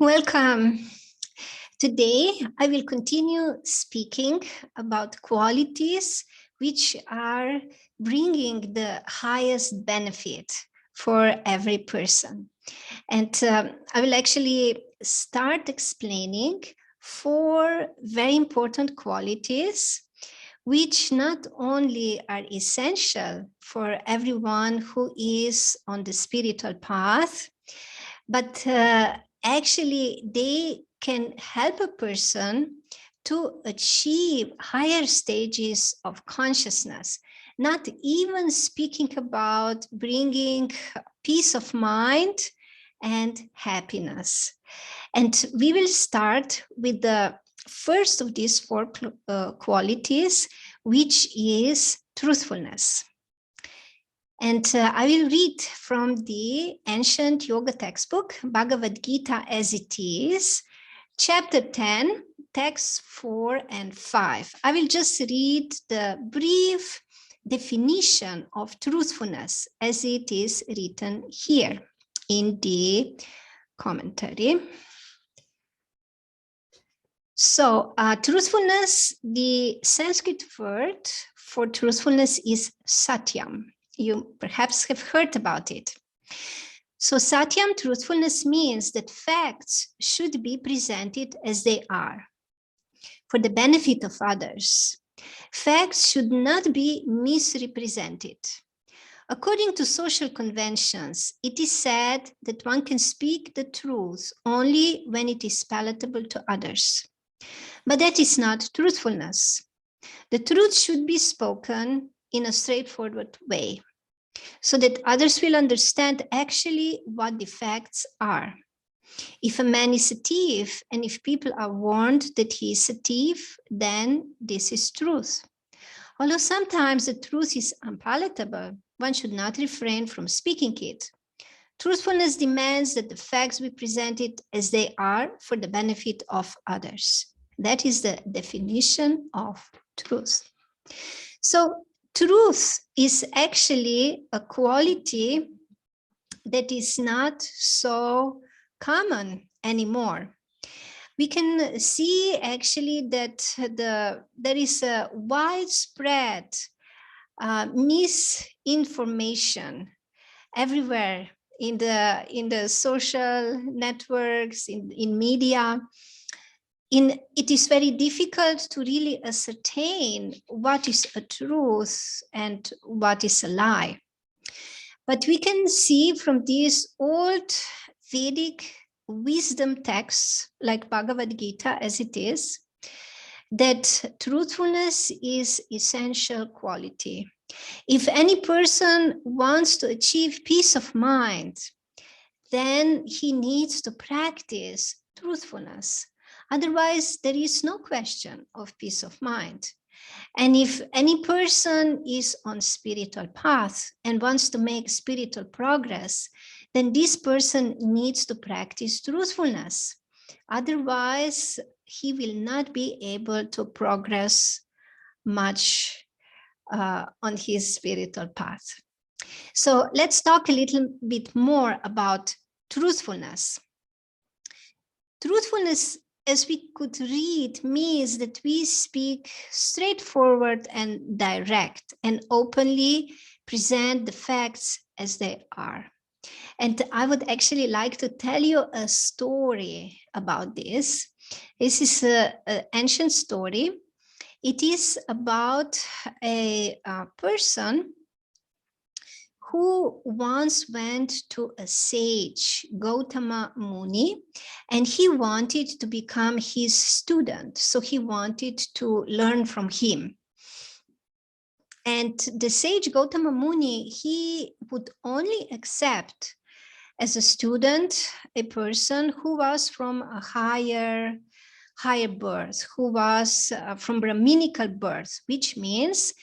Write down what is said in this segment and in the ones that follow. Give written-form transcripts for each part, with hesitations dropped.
Welcome. Today, I will continue speaking about qualities which are bringing the highest benefit for every person. And I will actually start explaining four very important qualities which not only are essential for everyone who is on the spiritual path, but actually they can help a person to achieve higher stages of consciousness, not even speaking about bringing peace of mind and happiness. And we will start with the first of these four qualities, which is truthfulness. And I will read from the ancient yoga textbook, Bhagavad Gita as it is, chapter 10, texts 4 and 5. I will just read the brief definition of truthfulness as it is written here in the commentary. So truthfulness, the Sanskrit word for truthfulness is satyam. You perhaps have heard about it. So satyam, truthfulness, means that facts should be presented as they are for the benefit of others. Facts should not be misrepresented. According to social conventions, it is said that one can speak the truth only when it is palatable to others. But that is not truthfulness. The truth should be spoken in a straightforward way, so that others will understand actually what the facts are. If a man is a thief, and if people are warned that he is a thief, then this is truth. Although sometimes the truth is unpalatable, one should not refrain from speaking it. Truthfulness demands that the facts be presented as they are for the benefit of others. That is the definition of truth. So truth is actually a quality that is not so common anymore. We can see actually that there is a widespread misinformation everywhere in the social networks, in media. It is very difficult to really ascertain what is a truth and what is a lie. But we can see from these old Vedic wisdom texts, like Bhagavad Gita as it is, that truthfulness is essential quality. If any person wants to achieve peace of mind, then he needs to practice truthfulness. Otherwise, there is no question of peace of mind. And if any person is on spiritual path and wants to make spiritual progress, then this person needs to practice truthfulness. Otherwise, he will not be able to progress much on his spiritual path. So let's talk a little bit more about truthfulness. Truthfulness, as we could read, means that we speak straightforward and direct and openly present the facts as they are. And I would actually like to tell you a story about this. This is an ancient story. It is about a person who once went to a sage, Gautama Muni, and he wanted to become his student. So he wanted to learn from him. And the sage Gautama Muni, he would only accept as a student a person who was from a higher birth, who was from Brahminical birth, which means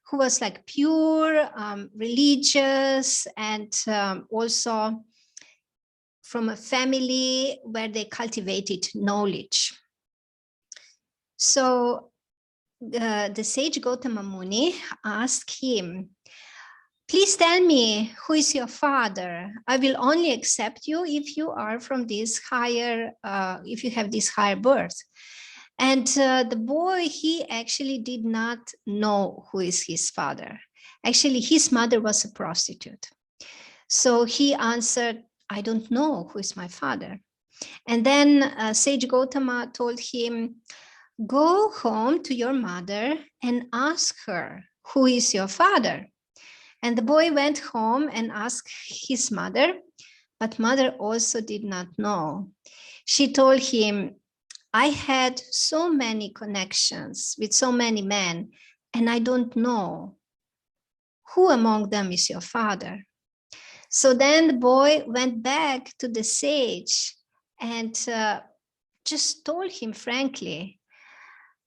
who was like pure, religious, and also from a family where they cultivated knowledge. So the sage Gautama Muni asked him, please tell me, who is your father? I will only accept you if you are from this higher, if you have this higher birth. And the boy, he actually did not know who is his father. Actually, his mother was a prostitute. So he answered, I don't know who is my father. And then Sage Gautama told him, go home to your mother and ask her, who is your father? And the boy went home and asked his mother, but mother also did not know. She told him, I had so many connections with so many men, and I don't know who among them is your father. So then the boy went back to the sage and just told him frankly,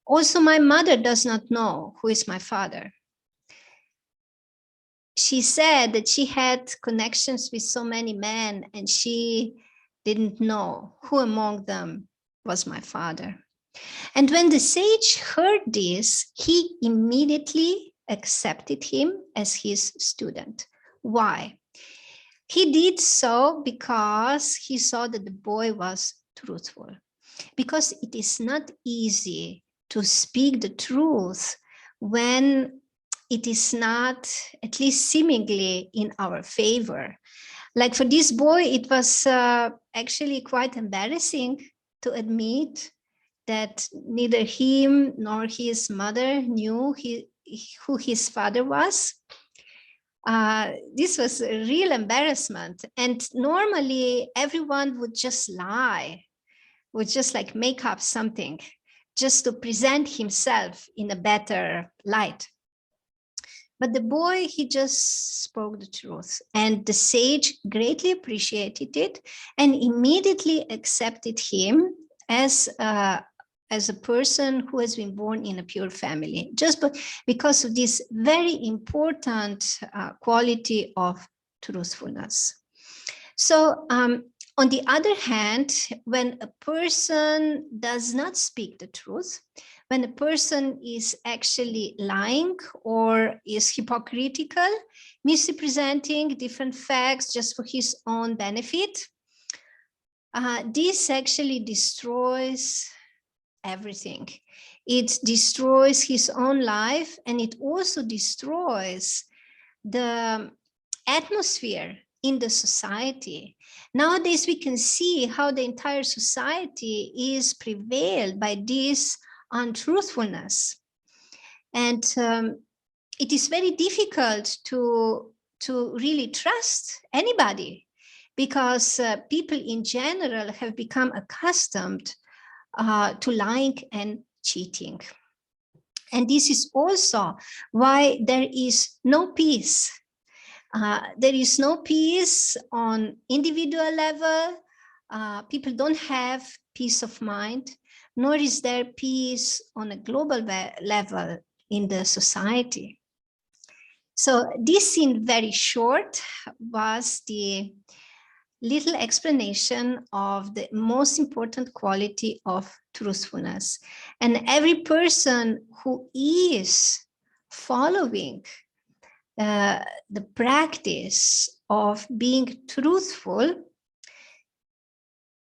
also my mother does not know who is my father. She said that she had connections with so many men and she didn't know who among them was my father. And when the sage heard this, he immediately accepted him as his student. Why? He did so because he saw that the boy was truthful. Because it is not easy to speak the truth when it is not, at least seemingly, in our favor. Like for this boy, it was actually quite embarrassing to admit that neither him nor his mother knew who his father was. This was a real embarrassment. And normally everyone would just lie, would just like make up something just to present himself in a better light. But the boy, he just spoke the truth, and the sage greatly appreciated it and immediately accepted him as a person who has been born in a pure family, just because of this very important quality of truthfulness. So on the other hand, when a person does not speak the truth, when a person is actually lying or is hypocritical, misrepresenting different facts just for his own benefit, this actually destroys everything. It destroys his own life, and it also destroys the atmosphere in the society. Nowadays, we can see how the entire society is prevailed by this untruthfulness. And it is very difficult to really trust anybody because people in general have become accustomed to lying and cheating. And this is also why there is no peace. There is no peace on individual level. People don't have peace of mind, nor is there peace on a global level in the society. So this, in very short, was the little explanation of the most important quality of truthfulness. And every person who is following the practice of being truthful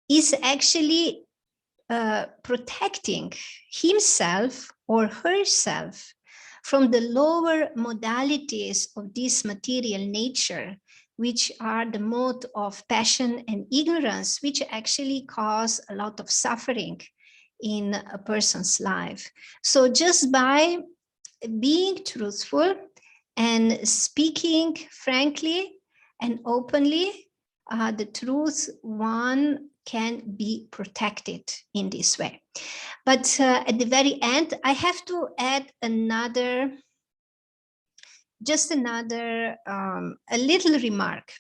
is actually protecting himself or herself from the lower modalities of this material nature, which are the mode of passion and ignorance, which actually cause a lot of suffering in a person's life. So just by being truthful and speaking frankly and openly, the truth, one can be protected in this way. But at the very end, I have to add another, a little remark.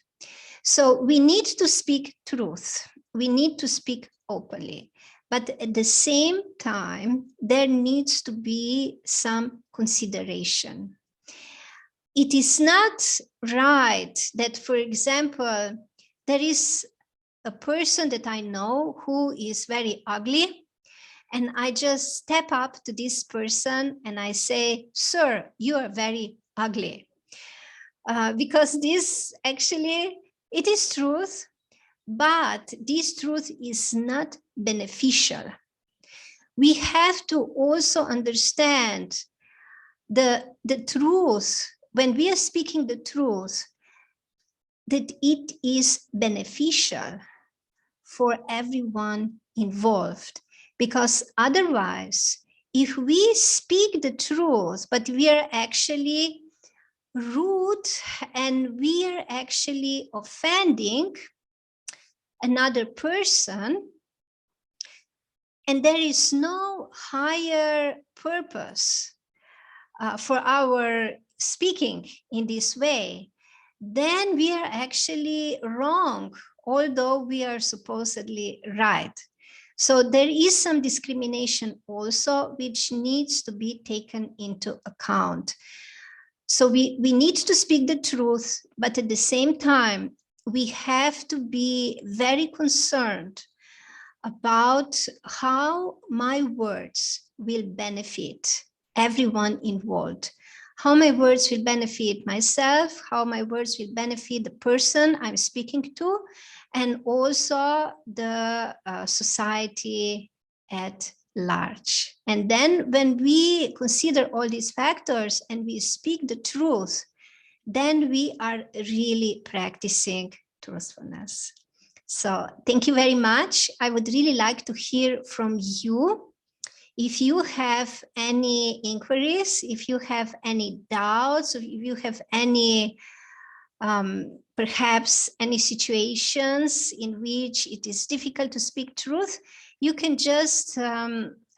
So we need to speak truth. We need to speak openly. But at the same time, there needs to be some consideration. It is not right that, for example, there is a person that I know who is very ugly, and I just step up to this person and I say, "Sir, you are very ugly." because this actually, it is truth, but this truth is not beneficial. We have to also understand the truth, when we are speaking the truth, that it is beneficial for everyone involved. Because otherwise, if we speak the truth, but we are actually rude and we are actually offending another person, and there is no higher purpose for our speaking in this way, then we are actually wrong, although we are supposedly right. So there is some discrimination also, which needs to be taken into account. So we need to speak the truth, but at the same time, we have to be very concerned about how my words will benefit everyone involved, how my words will benefit myself, how my words will benefit the person I'm speaking to, and also the society at large. And then when we consider all these factors and we speak the truth, then we are really practicing truthfulness. So thank you very much. I would really like to hear from you. If you have any inquiries, if you have any doubts, if you have any, perhaps any situations in which it is difficult to speak truth, you can just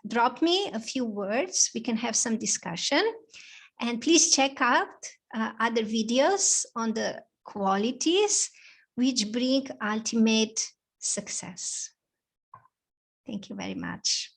drop me a few words. We can have some discussion. And please check out other videos on the qualities which bring ultimate success. Thank you very much.